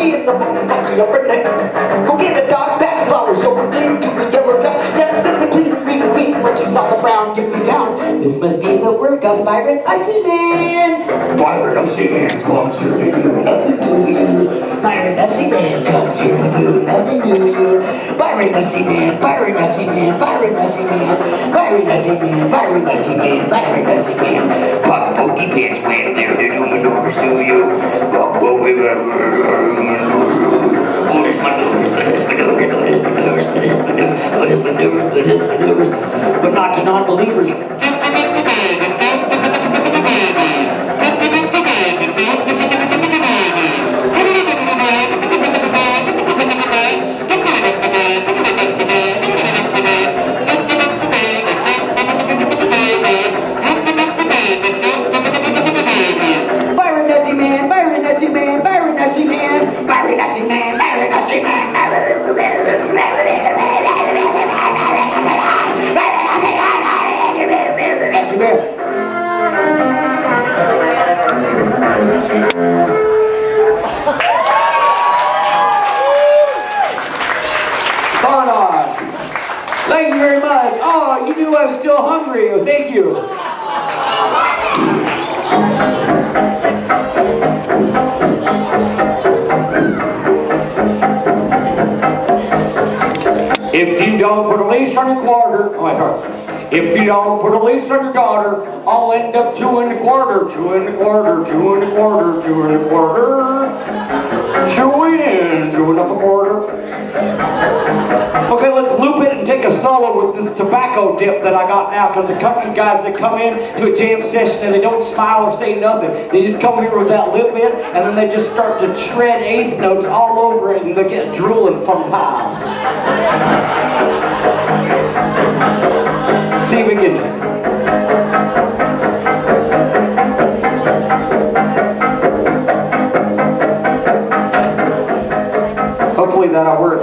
monkey in the monkey upper neck. Go get the dog back flowers over there to the yellow dust. Yes, in the clean, clean, clean, when she's on the brown, get me down. This must be the work of Byron Icy Man. Byron Icy Man comes here to do nothing new. Byron Icy Man comes here to do nothing new. Byron Icy Man, Byron Icy Man, Byron Icy Man, Byron Icy Man, Byron Icy Man, Byron Icy Man. Pop pokey pants went there to do maneuvers to you. Walk over maneuvers, but not to non-believers. Thank you very much. Oh, you knew I was still hungry. Oh, thank you. If you don't put a leash on your quarter, oh, sorry. If you don't put a leash on your daughter, I'll end up 2 1/4, 2 1/4, 2 1/4, 2 1/4. Chewing in, 2 1/4. Okay, let's loop it and take a solo with this tobacco dip that I got now, because the country guys that come in to a jam session and they don't smile or say nothing. They just come here with that lip in and then they just start to shred eighth notes all over it and they get drooling from time. See if we can. Hopefully that'll work.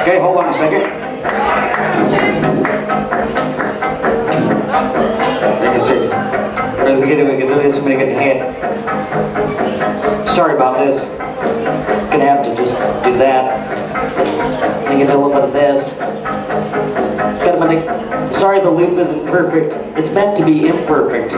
Okay, hold on a second. We can do this, make it ahead. Sorry about this. Gonna have to just do that. And get a little bit of this. Sorry the loop isn't perfect. It's meant to be imperfect.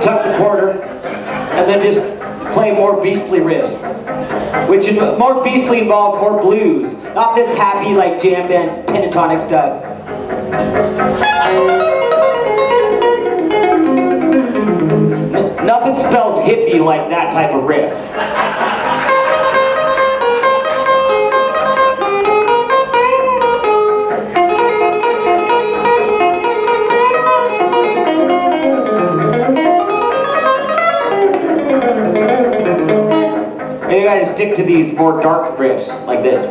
Tuck the quarter, and then just play more beastly riffs, which is more beastly involves more blues, not this happy like jam band pentatonic stuff. Nothing spells hippie like that type of riff. You gotta stick to these more dark riffs, like this.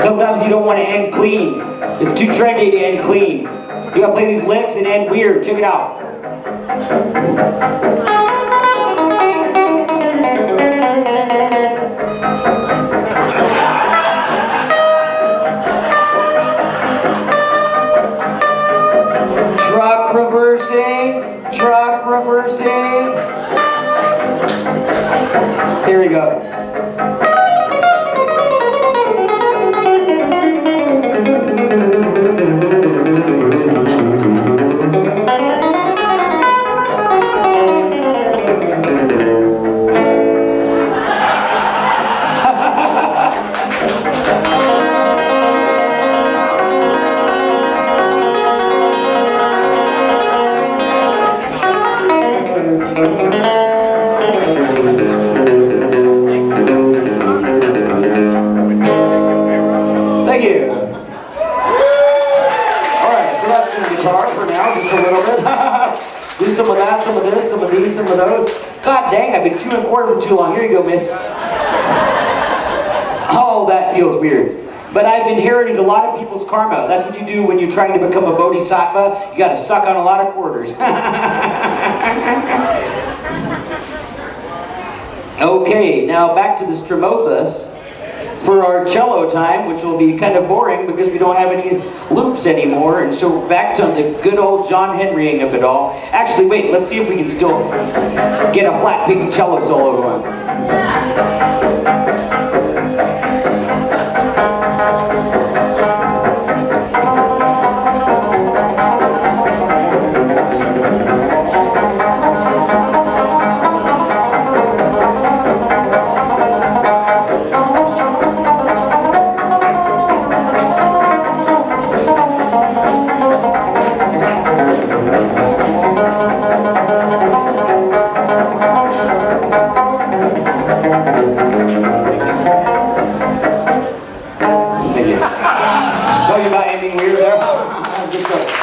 Sometimes you don't want to end clean. It's too trendy to end clean. You gotta play these licks and end weird. Check it out. Truck reversing. Truck reversing. Here we go. Thank you. Alright, so that's the guitar for now, just a little bit. Do some of that, some of this, some of these, some of those. God dang, I've been chewing quarter for too long. Here you go, miss. Oh, that feels weird. But I've inherited a lot of people's karma. That's what you do when you're trying to become a bodhisattva. You gotta suck on a lot of quarters. Okay, now back to the Stromothus for our cello time, which will be kind of boring because we don't have any loops anymore. And so back to the good old John Henrying of it all. Actually, wait, let's see if we can still get a flat piggy cello solo going.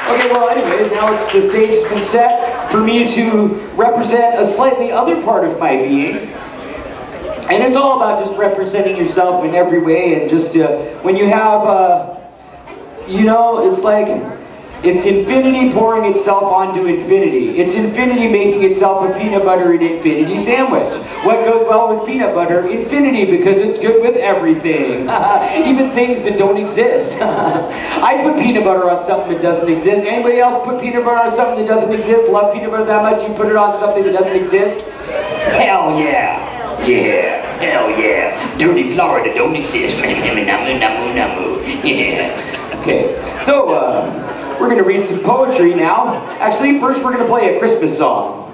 Okay, well anyways, now the stage has been set for me to represent a slightly other part of my being. And it's all about just representing yourself in every way, and just when you have, you know, it's like, it's infinity pouring itself onto infinity. It's infinity making itself a peanut butter and infinity sandwich. What goes well with peanut butter? Infinity, because it's good with everything. Even things that don't exist. I put peanut butter on something that doesn't exist. Anybody else put peanut butter on something that doesn't exist? Love peanut butter that much you put it on something that doesn't exist? Hell yeah. Yeah, hell yeah. Dirty Florida don't exist. Yeah. Okay, so we're going to read some poetry now. Actually, first we're going to play a Christmas song.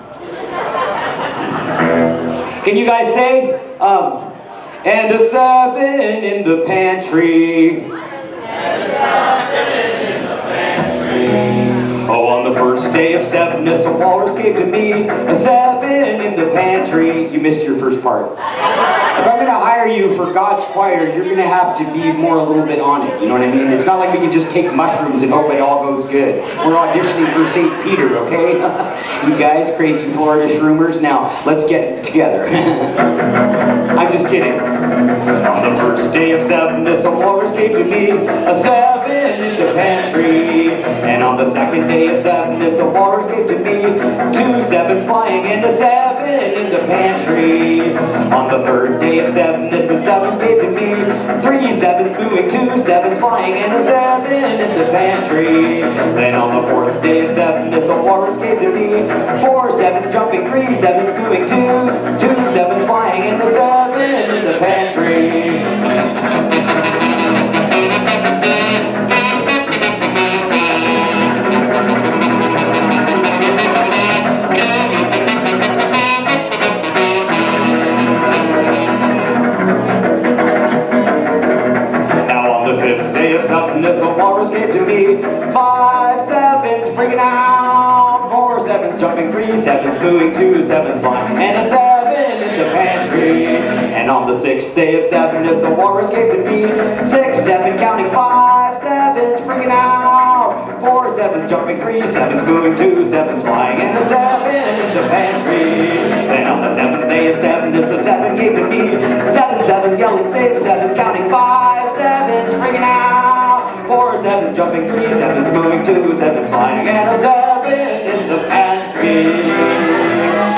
Can you guys say? And a 7 in the pantry. Oh, on the first day of 7ness, a walrus gave to me a 7 in the pantry. You missed your first part. If I'm going to hire you for God's choir, you're going to have to be more a little bit on it. You know what I mean? It's not like we can just take mushrooms and hope it all goes good. We're auditioning for St. Peter, okay? You guys, crazy Florida shroomers. Now, let's get together. I'm just kidding. On the first day of 7ness, a walrus gave to me a 7 in the pantry. And on the second day of 7ness, a walrus gave to me 2 7s flying and a 7 in the pantry. On the third day of 7ness, a 7 gave to me 3 7s moving, 2 7s flying and a 7 in the pantry. Then on the fourth day of 7ness, a walrus gave to me 4 7s jumping, 3 7s moving, 2 7s flying and a 7 in the pantry. A walrus gave to me 5 7s freaking out, 4 7s jumping, 3 7s moving, 2 7s flying, and a 7 in the pantry. And on the 6th day of 7ness, a walrus gave to me 6 7 counting, 5 7s freaking out, 7's jumping 3, 7's moving 2, 7's flying, and the 7 is the pantry. Then on the 7th day of 7, it's the 7 gaping me. 7's yelling 6, 7's counting 5, 7's ringing out. 4, 7's jumping 3, 7's moving 2, 7's flying, and the 7 is the pantry.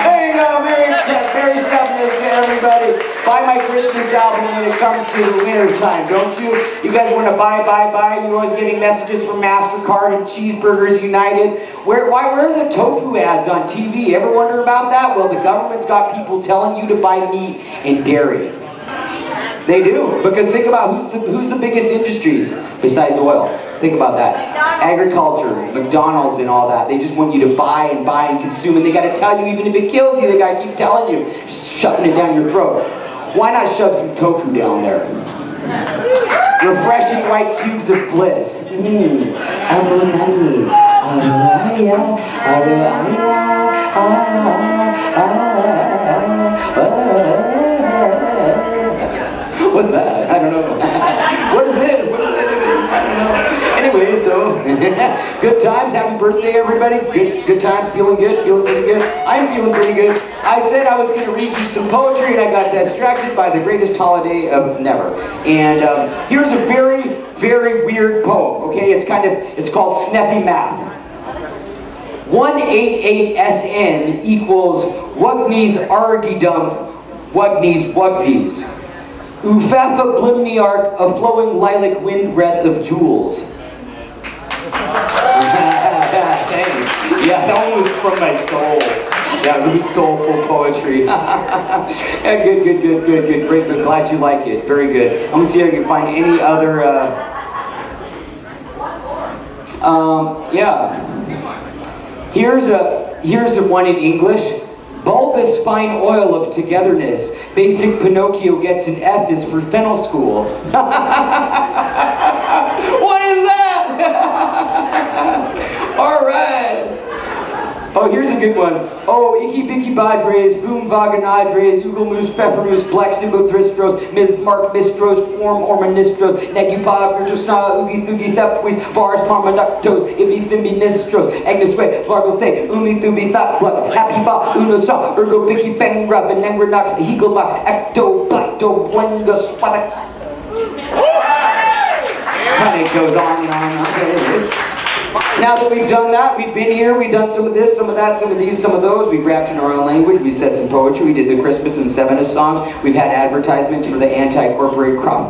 There you go, Merry Christmas to everybody. Buy my Christmas album when it comes to the winter time, don't you? You guys want to buy. You're always getting messages from MasterCard and Cheeseburgers United. Where are the tofu ads on TV? Ever wonder about that? Well, the government's got people telling you to buy meat and dairy. They do, because think about who's the biggest industries besides oil. Think about that. Agriculture, McDonald's and all that. They just want you to buy and consume, and they got to tell you even if it kills you, they got to keep telling you, just shoving it down your throat. Why not shove some tofu down there? Refreshing white cubes of bliss. What's that? I don't know. What is this? I don't know. Anyway, so good times. Happy birthday, everybody. Good times. Feeling good. Feeling pretty good. I'm feeling pretty good. I said I was going to read you some poetry, and I got distracted by the greatest holiday of never. And here's a very, very weird poem. Okay, it's called Sniffy Math. 188SN equals Wugneys Argidum Wugneys. Ufafa Blimniarch, a flowing lilac wind breath of jewels. Yeah, that one was from my soul. Yeah, really soulful poetry. Yeah, good. Great, good. Glad you like it. Very good. I'm gonna see if I can find any other. Yeah. Here's a one in English. Bulbous fine oil of togetherness. Basic Pinocchio gets an F is for fennel school. What is that? All right. Oh, here's a good one. Oh, Icky Bicky Badres, Boom Vaganadres, Ugelmoose, Peppermoose, Black Simbotristros, Ms. Mark Mistros, Form Ormanistros, Negupod, Virtusna, Oogie Thugi Thepwis, Vars Parmaductos, Ibi Thimbi Nistros, Agnes Way, Vargo Thay, Umi Thubi Thopplux, Happy Ba, Uno Stop, Ergo Bicky Bangra, Venengranox, Hegelbox, Ecto, Placto, Blenga, Spadax. And it goes on and on and on. Now that we've done that, we've been here, we've done some of this, some of that, some of these, some of those. We've rapped in our own language, we've said some poetry, we did the Christmas and Seventh songs. We've had advertisements for the anti-corporate crop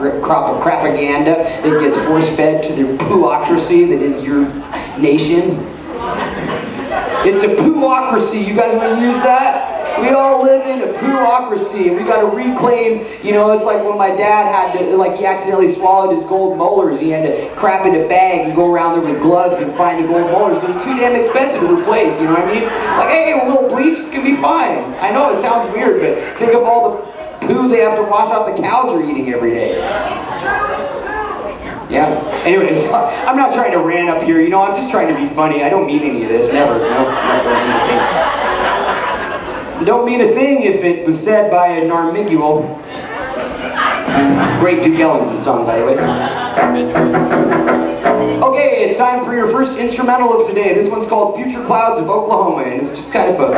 propaganda that gets force-fed to the pooocracy that is your nation. It's a pooocracy. You guys want to use that? We all live in a pooocracy, and we got to reclaim, it's like when my dad had to, he accidentally swallowed his gold molars. He had to crap in a bag and go around there with gloves and find the gold molars. They're too damn expensive to replace, you know what I mean? Like, hey, a little bleach is going to be fine. I know it sounds weird, but think of all the poo they have to wash out the cows are eating every day. Yeah. Anyways, I'm not trying to rant up here. I'm just trying to be funny. I don't mean any of this. Never. No. Don't mean a thing if it was said by an Armiguel. Great Duke Ellington song, by the way. Okay, it's time for your first instrumental of today. This one's called Future Clouds of Oklahoma, and it's just kind of a...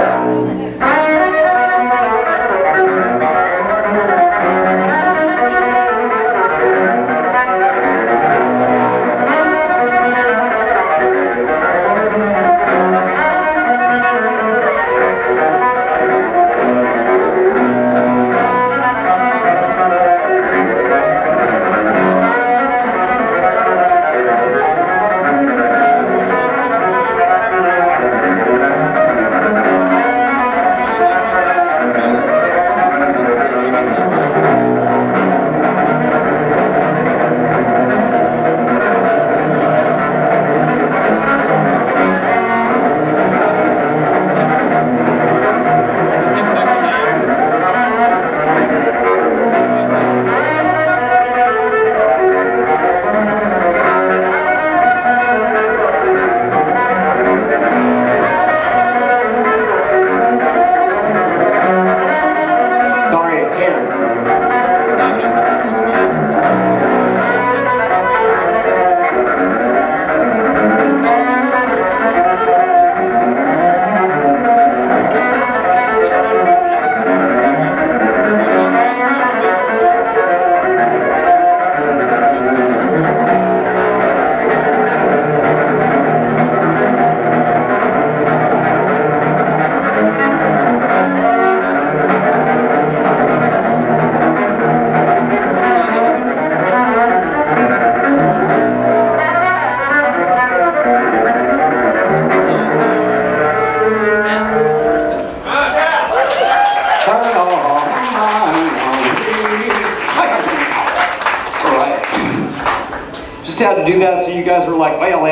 do that so you guys are like, well,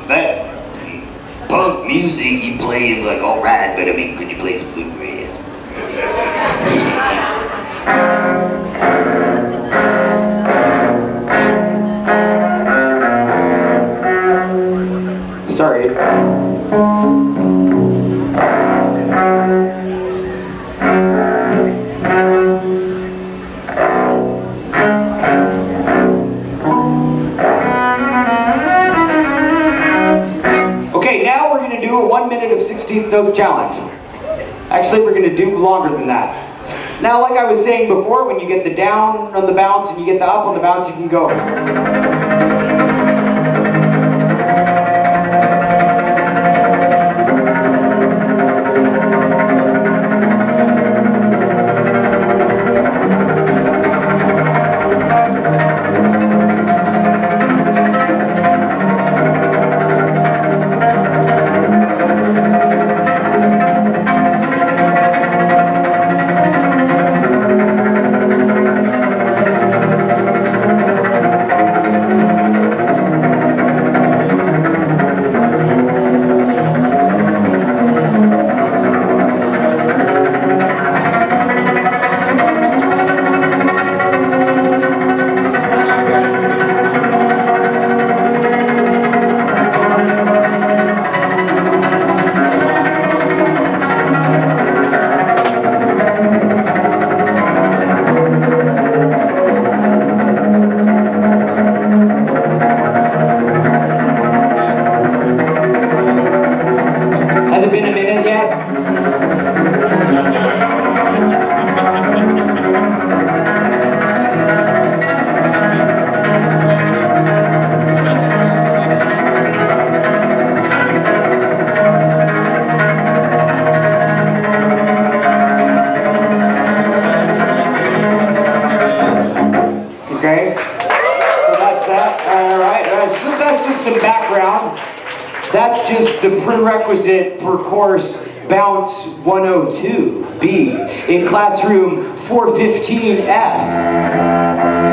that punk music you play is like alright, but I mean, could you play some bluegrass? Sorry. Okay, now we're going to do a 1 minute of 16th note challenge. Actually, we're going to do longer than that. Now, like I was saying before, when you get the down on the bounce and you get the up on the bounce, you can go. Okay, so that's that. All right, so that's just some background. That's just the prerequisite for course Bounce 102B in classroom 415F.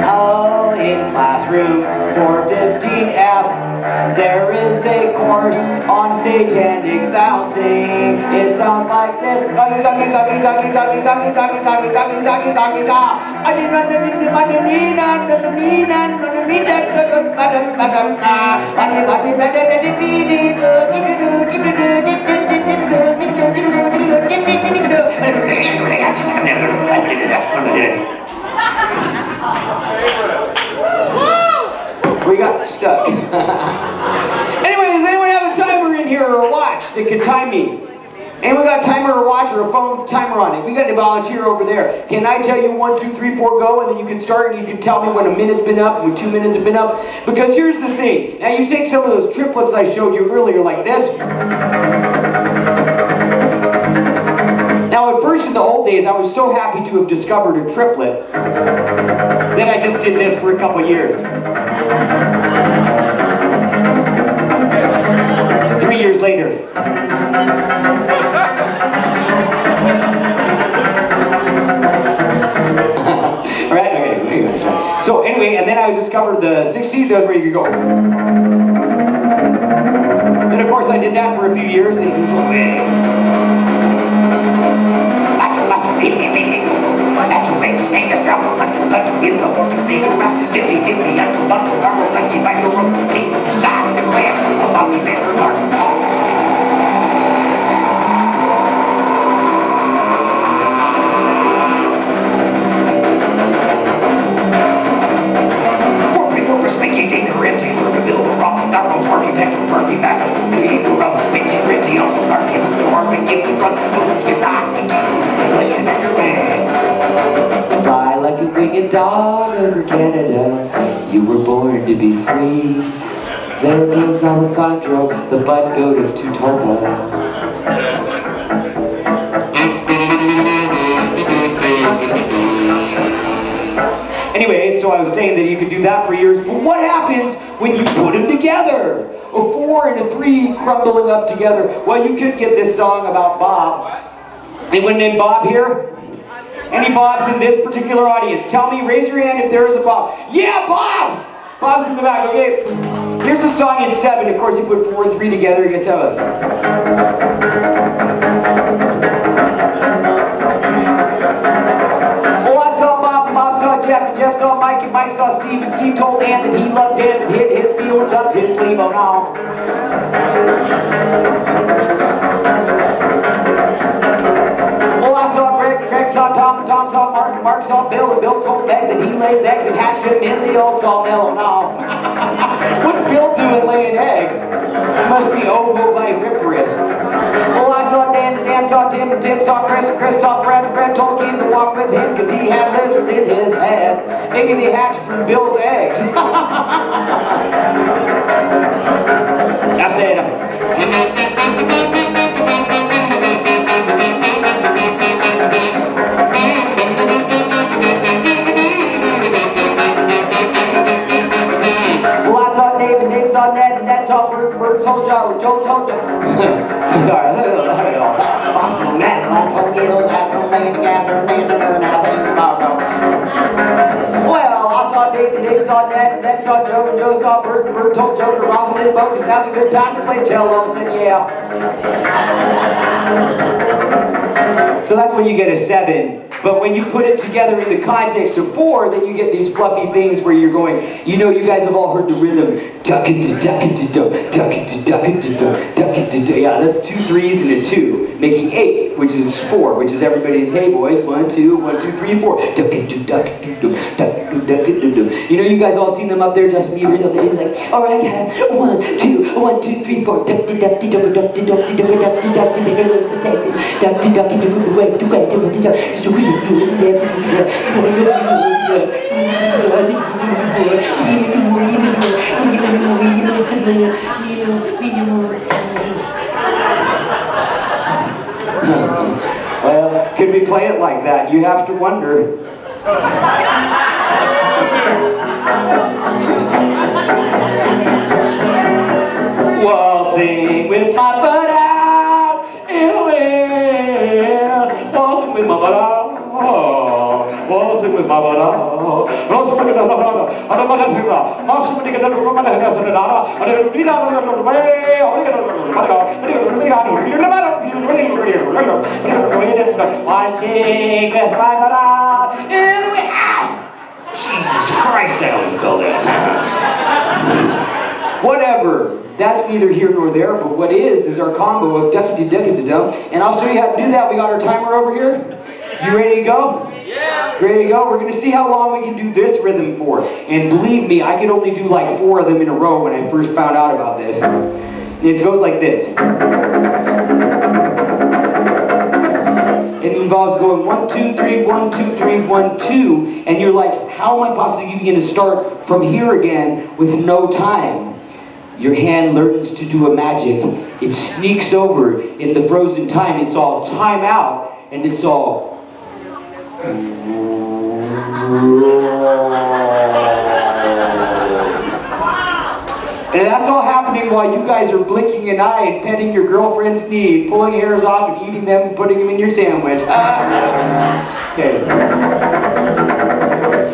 Oh, in classroom 415F, there is a course on satanic bouncing. It sounds like this. Doggy, doggy, doggy, doggy, doggy, doggy, doggy, doggy, doggy, doggy, doggy, doggy. We got stuck. Anyways, does anyone have a timer in here or a watch that can time me? Anyone got a timer or a watch or a phone with a timer on it? We got a volunteer over there. Can I tell you 1, 2, 3, 4, go, and then you can start and you can tell me when a minute's been up, when 2 minutes have been up? Because here's the thing. Now you take some of those triplets I showed you earlier like this. Now at first in the old days, I was so happy to have discovered a triplet that I just did this for a couple years. 3 years later. Alright, okay. So anyway, and then I discovered the 60s, that's where you could go. Then of course I did that for a few years, and it was fly like a winged dog over Canada. You were born to be free. There goes Alessandro, the bud goat of Tutorpa. Anyway, so I was saying that you could do that for years, but what happens when you put them together? A 4 and a 3 crumbling up together. Well, you could get this song about Bob. Anyone named Bob here? Any Bobs in this particular audience? Tell me, raise your hand if there is a Bob. Yeah, Bobs! Bob's in the back, okay? Here's a song in 7. Of course, you put 4 and 3 together, you get 7. Oh, I saw Bob, and Bob saw Jeff, and Jeff saw Mike, and Mike saw Steve, and Steve told Dan that he loved him and hid his feelings up his sleeve. Oh, no. Oh, I saw Greg, Greg saw Tom, and Tom saw Mark, and Mark saw Bill, and Bill told Meg that he lays eggs and hatched him in the old sawmill. Oh, no. What's Bill doing laying eggs? He must be ovoviviparous. Oh, I saw Dan, and Dan saw Tim, and Tim saw Chris, and Chris saw Fred, and Fred told Tim to walk with him because he had lizards in his head. Maybe they hatched from Bill's eggs. I said, well, I saw Dave, and Dave saw Ned, and Ned saw Bert, and Bert saw Joe, Joe told Joe. Sorry, well, I saw Dave, and Dave saw Ned, and Ned saw Joe, and Joe saw Bert, and Bert told Joe to rouse his boat, because now's a good time to play cello. I said, yeah. So that's when you get a 7. But when you put it together in the context of 4, then you get these fluffy things where you're going, you know, you guys have all heard the rhythm. Duck into duck into duck, duck into duck into duck, duck into duck. Yeah, that's 2 3s and a 2, making 8, which is 4, which is everybody's, hey boys, 1 2 1 2 3 4. Duck into duck into duck, duck into duck into duck. You know, you guys all seen them up there, just me real like, all right, yeah, 1 2 1 2 3 4. Duck to duck to duck to duck to duck to duck to duck to duck to duck to duck to duck. Well, could we play it like that? You have to wonder. Waltzing with my butt out in the wind. Waltzing with my butt out. Waltzing with my butt out. Jesus Christ, that was still there. Whatever. That's neither here nor there, but what is our combo of ducky-to-ducky-to-dum. And I'll show you how to do that. We got our timer over here. You ready to go? Yeah. Ready to go? We're going to see how long we can do this rhythm for. And believe me, I could only do like 4 of them in a row when I first found out about this. It goes like this. It involves going 1 2 3 1 2 3 1 2, and you're like, how am I possibly going to start from here again with no time? Your hand learns to do a magic. It sneaks over in the frozen time. It's all time out, and it's all. And that's all happening while you guys are blinking an eye and petting your girlfriend's knee, pulling hairs off and eating them and putting them in your sandwich. Okay.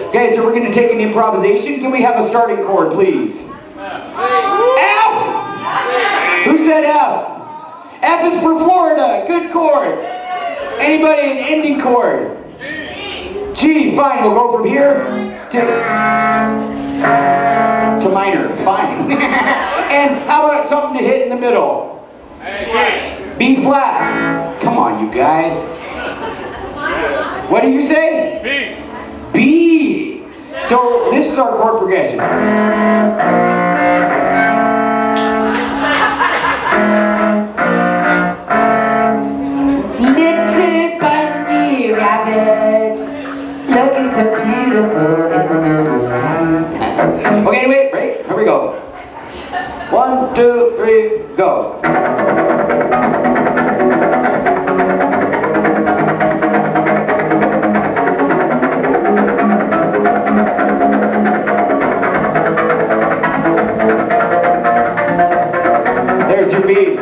Okay, so we're going to take an improvisation. Can we have a starting chord, please? F! Who said F? F is for Florida. Good chord. Anybody an ending chord? G. Fine. We'll go from here to minor. Fine. And how about something to hit in the middle? B flat. Come on, you guys. What do you say? B. B. So this is our chord progression. Little bunny rabbit, looking so beautiful in the middle. Okay, anyway, ready? Here we go. 1 2 3, go. There's your beat.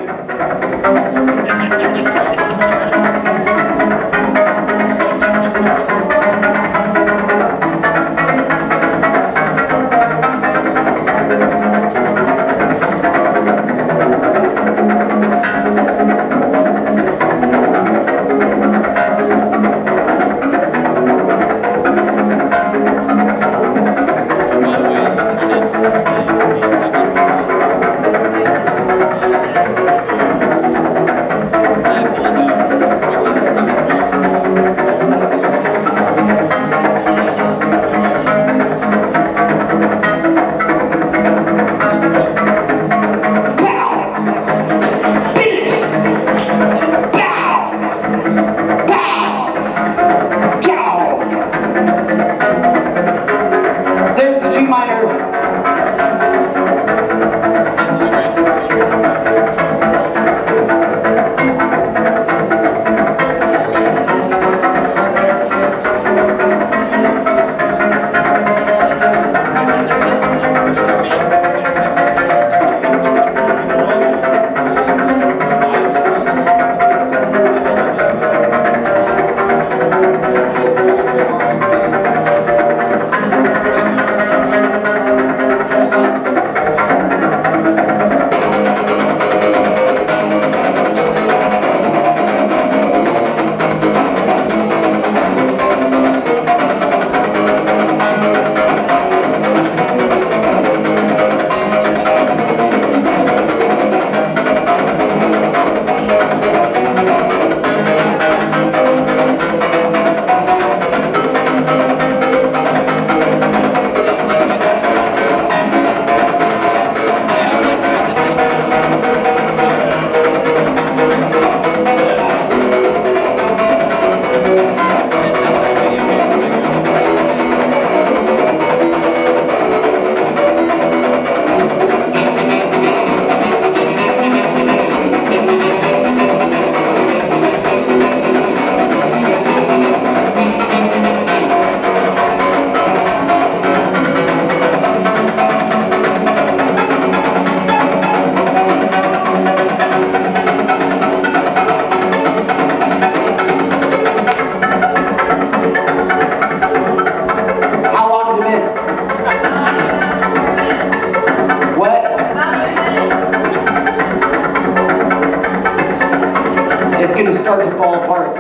going to start to fall apart.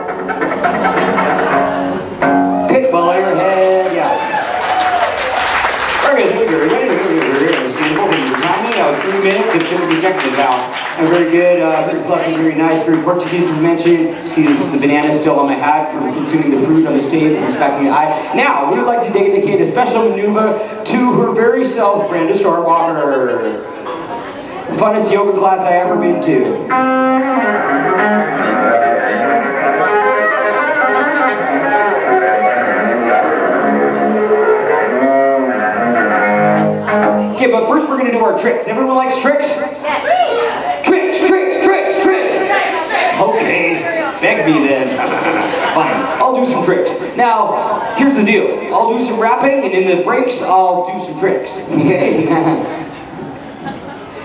Pitball your head, yeah. Very good, timing, 3 minutes, and should be projected out. Very good, very fluffy, very nice, very Portuguese was mentioned. See, this is the banana still on my hat from consuming the fruit on the stage and respecting the eye. Now, we would like to dedicate a special maneuver to her very self, Brenda Starwalker. The funnest yoga class I ever been to. Okay, but first we're going to do our tricks. Everyone likes tricks? Yes. Tricks. Okay, beg me then. Fine, I'll do some tricks. Now, here's the deal. I'll do some rapping, and in the breaks, I'll do some tricks. Okay?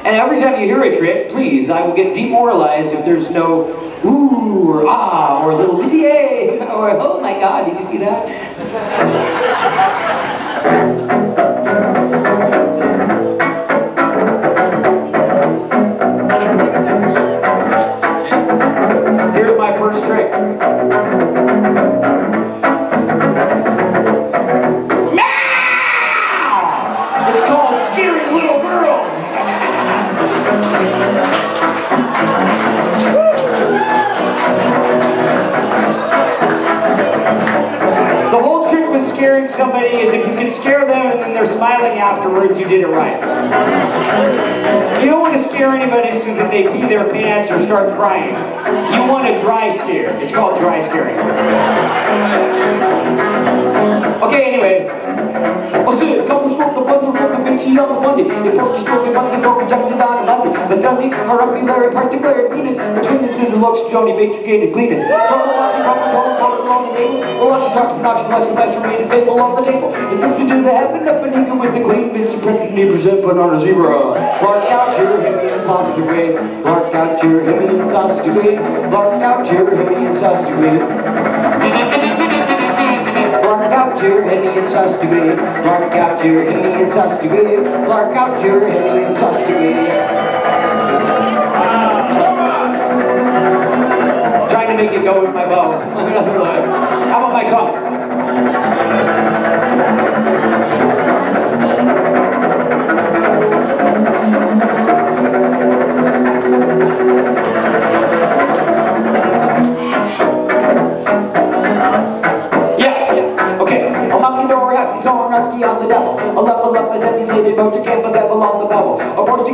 And every time you hear a trick, please, I will get demoralized if there's no ooh, or ah, or a little yay, or oh my god, did you see that? Here's my first trick. Meow! It's called scaring little girls. The whole trick with scaring somebody is if you can scare them and then they're smiling afterwards, you did it right. You don't want to scare anybody so that they pee their pants or start crying. You want a dry scare. It's called dry scaring. Okay, anyways. I'll say it. Couple stroke the button from the bitchy on the Monday. The turkey stroke the button, the jumping down and nothing. The study, her ugly, very particular penis. The twins is the looks, Jody, Batricated, cleanest. From the watch, from on the table. The watch, talk to Knox, much less for me to table on the table. The things to do the heaven up and eagle with the clean bitch. You put the present put on a zebra. Bark out your himmy and toss to way. Bark out your himmy and toss to way. Bark out your himmy and toss to way. Bark out your himmy and toss to way. Bark out your himmy and toss to way. Bark out your himmy and toss to way. Trying to make it go with my bow. How about my tongue?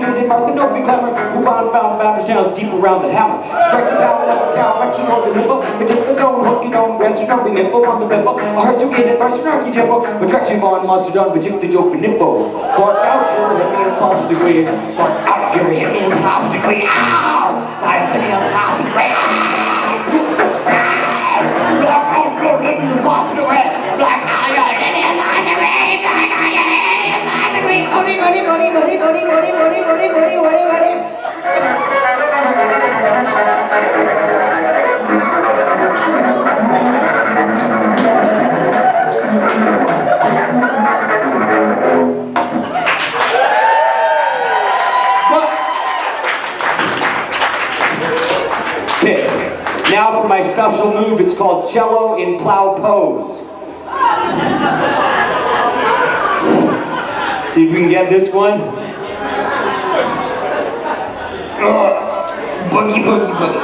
needed Martha, nobody clever. Who found the channels deep around the hammer. Strike the power of the cow, like she wants the nipple. But just the stone, hooky don't rest, you know the nipple on the pimple. I heard you get it, first snarky jimbo. But track you on, monster done, but you the joke nipple. Clark out here, hit me in a false degree. Clark out here, hit me in a false degree. Ow! I hit me in a false degree. Black out, go, hit me in a false degree. Black out, hit me in a false degree. Now for my special move, it's called cello in plow pose. See if we can get this one. Boogie, boogie, boogie.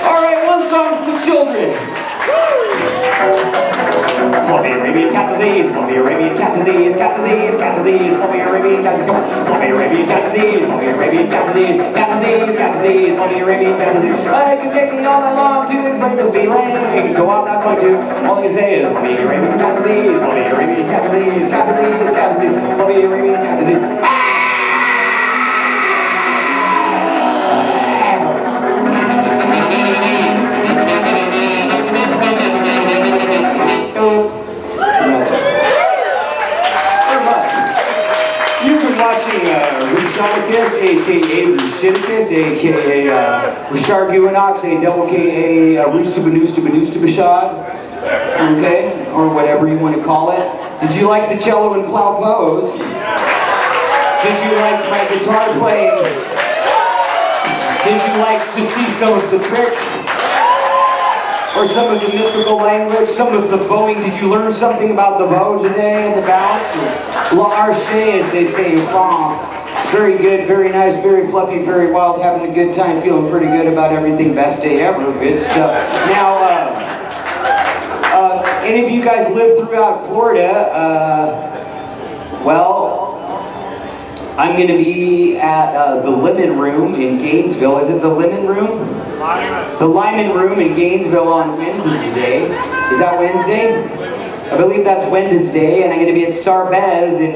Alright, one song for the children. Fluffy Arabian cat disease, fluffy Arabian cat disease, cat disease, cat disease, fluffy Arabian cat disease, fluffy Arabian cat disease, fluffy Arabian cat disease, cat disease, cat disease, fluffy Arabian cat disease. I can take me all night long to explain this feeling, so I'm not going to. All I can say is fluffy Arabian cat disease, fluffy Arabian cat disease, cat disease, cat disease, fluffy Arabian cat disease. Rushad, a.k.a. Rushad, a.k.a. Rushad Uinox, a double K.A. Rushad, okay, or whatever you want to call it. Did you like the cello and plow pose? Did you like my guitar playing? Did you like to see some of the tricks? Or some of the mystical language, some of the bowing? Did you learn something about the bow today and the bounce? L'arche, as they say in France. Very good, very nice, very fluffy, very wild, having a good time, feeling pretty good about everything. Best day ever, good stuff. Now, any of you guys live throughout Florida, well, I'm going to be at the Lemon Room in Gainesville. Is it the Lemon Room? The Lyman Room in Gainesville on Wednesday. Is that Wednesday? I believe that's Wednesday, and I'm going to be at Sarbez in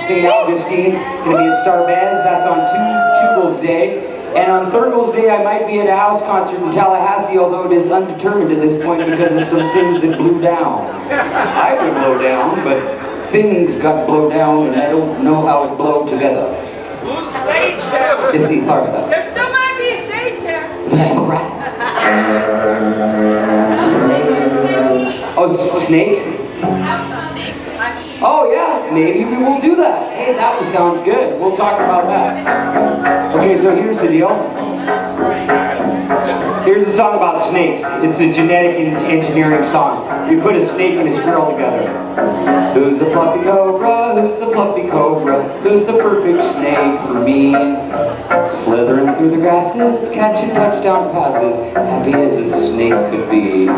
St. Augustine. Going to be at Sarbez. That's on Tuesday Day. And on Thursday Day, I might be at a house concert in Tallahassee, although it is undetermined at this point because of some things that blew down. I would blow down, but things got blown down, and I don't know how it blowed together. Stage there. There still might be a stage there. Right. Oh, snakes? Oh yeah, maybe we will do that. Hey, that sounds good. We'll talk about that. Okay, so here's the deal. Here's a song about snakes. It's a genetic engineering song. You put a snake and a squirrel together. Who's the fluffy cobra? Who's the fluffy cobra? Who's the perfect snake for me? Slithering through the grasses, catching touchdown passes, happy as a snake could be.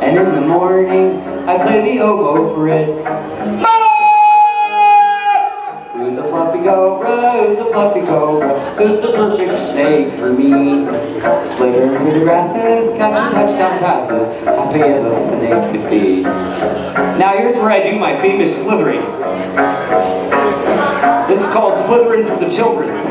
And in the morning, I play the oboe for it. Who's the fluffy cobra? who's a fluffy cobra? Who's the perfect snake for me? Slither through the grasses, catching touchdown passes, happy as a snake could be. Now here's where I do my famous slithering. This is called slithering for the children.